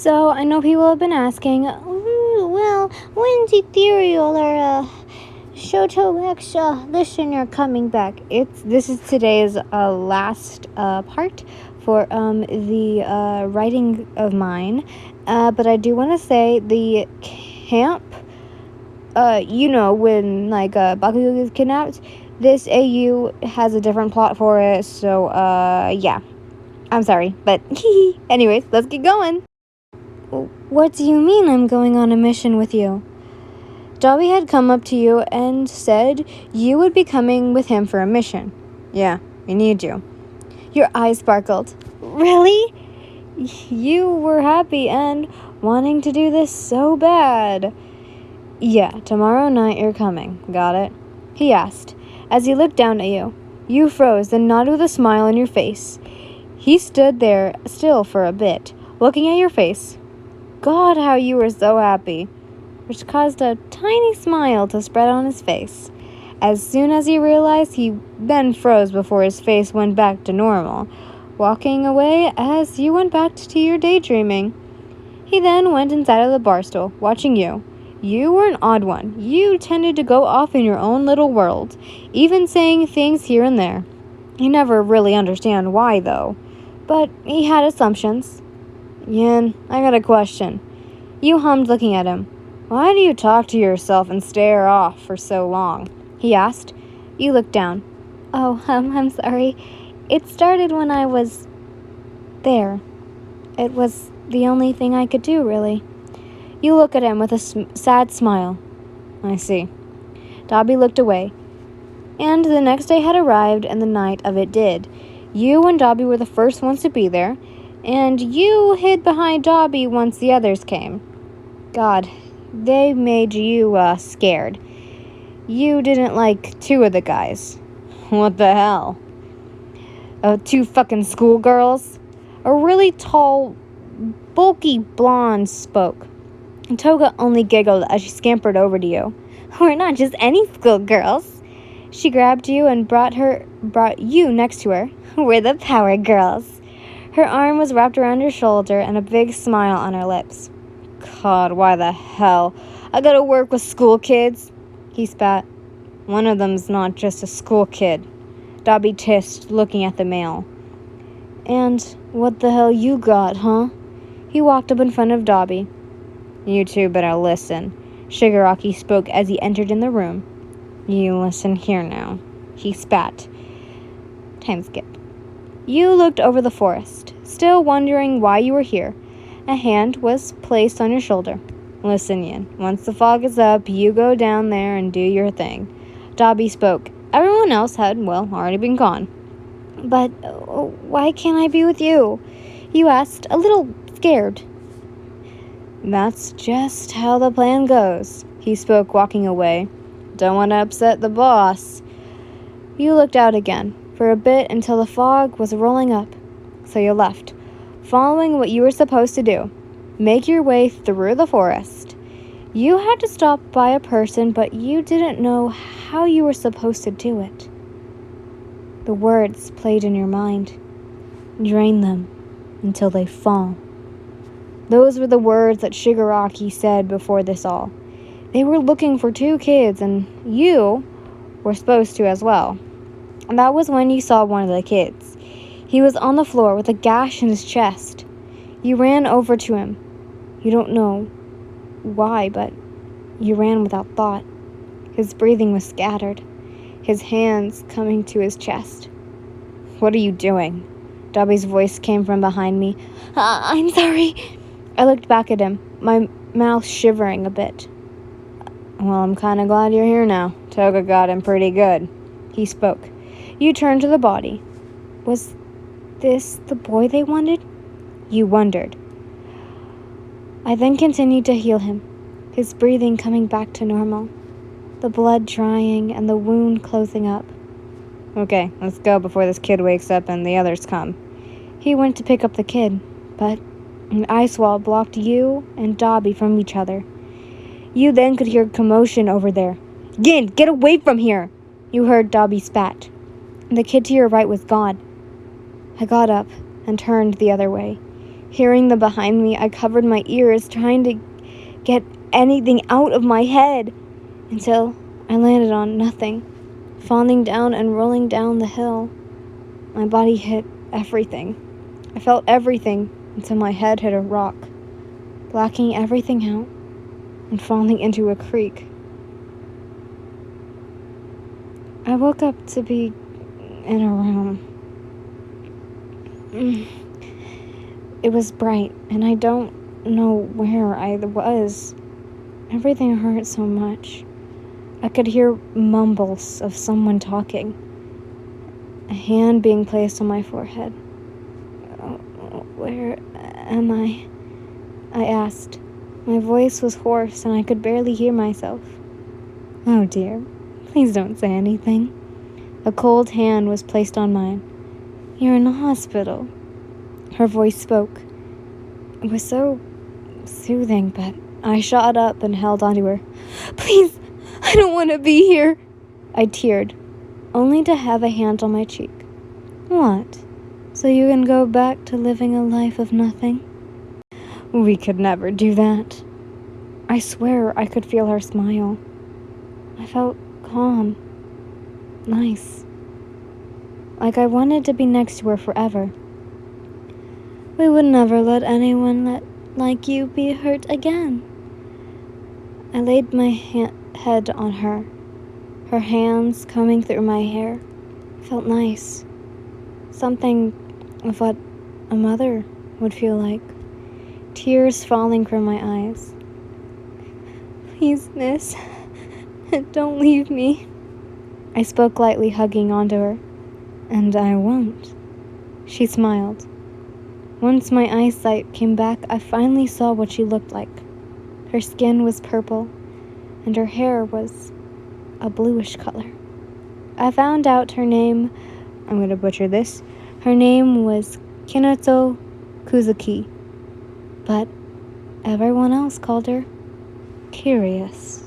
So, I know people have been asking, well, when's Ethereal or Shoto X listener coming back? This is today's last part for the writing of mine. But I do want to say the camp, when Bakugo gets kidnapped, this AU has a different plot for it. So, yeah. I'm sorry, but anyways, let's get going. What do you mean I'm going on a mission with you? Dabi had come up to you and said you would be coming with him for a mission. Yeah, we need you. Your eyes sparkled. Really? You were happy and wanting to do this so bad. Yeah, tomorrow night you're coming. Got it? He asked, as he looked down at you. You froze, then nodded with a smile on your face. He stood there still for a bit, looking at your face. God, how you were so happy, which caused a tiny smile to spread on his face. As soon as he realized, he then froze before his face went back to normal, walking away as you went back to your daydreaming. He then went inside of the bar stool, watching you. You were an odd one. You tended to go off in your own little world, even saying things here and there. He never really understand why, though, but he had assumptions. Yin, I got a question. You hummed, looking at him. Why do you talk to yourself and stare off for so long? He asked. You looked down. Oh, I'm sorry. It started when I was there. It was the only thing I could do, really. You look at him with a sad smile. I see. Dabi looked away. And the next day had arrived, and the night of it did. You and Dabi were the first ones to be there, and you hid behind Dabi once the others came. God, they made you, scared. You didn't like two of the guys. What the hell? Two fucking schoolgirls? A really tall, bulky blonde spoke. Toga only giggled as she scampered over to you. We're not just any schoolgirls. She grabbed you and brought you next to her. We're the Power Girls. Her arm was wrapped around your shoulder and a big smile on her lips. God, why the hell? I gotta work with school kids. He spat. One of them's not just a school kid. Dabi hissed, looking at the male. And what the hell you got, huh? He walked up in front of Dabi. You two better listen. Shigaraki spoke as he entered in the room. You listen here now. He spat. Time skip. You looked over the forest, still wondering why you were here. A hand was placed on your shoulder. Listen, Yin, once the fog is up, you go down there and do your thing. Dabi spoke. Everyone else had, already been gone. But why can't I be with you? You asked, a little scared. That's just how the plan goes, he spoke, walking away. Don't want to upset the boss. You looked out again, for a bit until the fog was rolling up. So you left, following what you were supposed to do. Make your way through the forest. You had to stop by a person, but you didn't know how you were supposed to do it. The words played in your mind. Drain them until they fall. Those were the words that Shigaraki said before this all. They were looking for two kids, and you were supposed to as well. And that was when you saw one of the kids. He was on the floor with a gash in his chest. You ran over to him. You don't know why, but you ran without thought. His breathing was scattered, his hands coming to his chest. What are you doing? Dabi's voice came from behind me. I'm sorry. I looked back at him, my mouth shivering a bit. Well, I'm kind of glad you're here now. Toga got him pretty good. He spoke. You turned to the body. Was this the boy they wanted? You wondered. I then continued to heal him, his breathing coming back to normal, the blood drying and the wound closing up. Okay, let's go before this kid wakes up and the others come. He went to pick up the kid, but an ice wall blocked you and Dabi from each other. You then could hear commotion over there. Yin, get away from here! You heard Dabi spat. The kid to your right was gone. I got up and turned the other way. Hearing them behind me, I covered my ears, trying to get anything out of my head, until I landed on nothing, falling down and rolling down the hill. My body hit everything. I felt everything until my head hit a rock, blacking everything out and falling into a creek. I woke up to be in a room. It was bright, and I don't know where I was. Everything hurt so much. I could hear mumbles of someone talking, a hand being placed on my forehead. Where am I? I asked. My voice was hoarse, and I could barely hear myself. Oh dear, please don't say anything. A cold hand was placed on mine. You're in a hospital. Her voice spoke. It was so soothing, but I shot up and held onto her. Please, I don't want to be here. I teared, only to have a hand on my cheek. What? So you can go back to living a life of nothing? We could never do that. I swear I could feel her smile. I felt calm, nice, like I wanted to be next to her forever. We would never let anyone like you be hurt again. I laid my head on her. Her hands combing through my hair felt nice. Something of what a mother would feel like. Tears falling from my eyes. Please, miss, don't leave me. I spoke lightly, hugging onto her. And I won't. She smiled. Once my eyesight came back, I finally saw what she looked like. Her skin was purple, and her hair was a bluish color. I found out her name, I'm going to butcher this, her name was Kinoto Kuzuki, but everyone else called her Curious.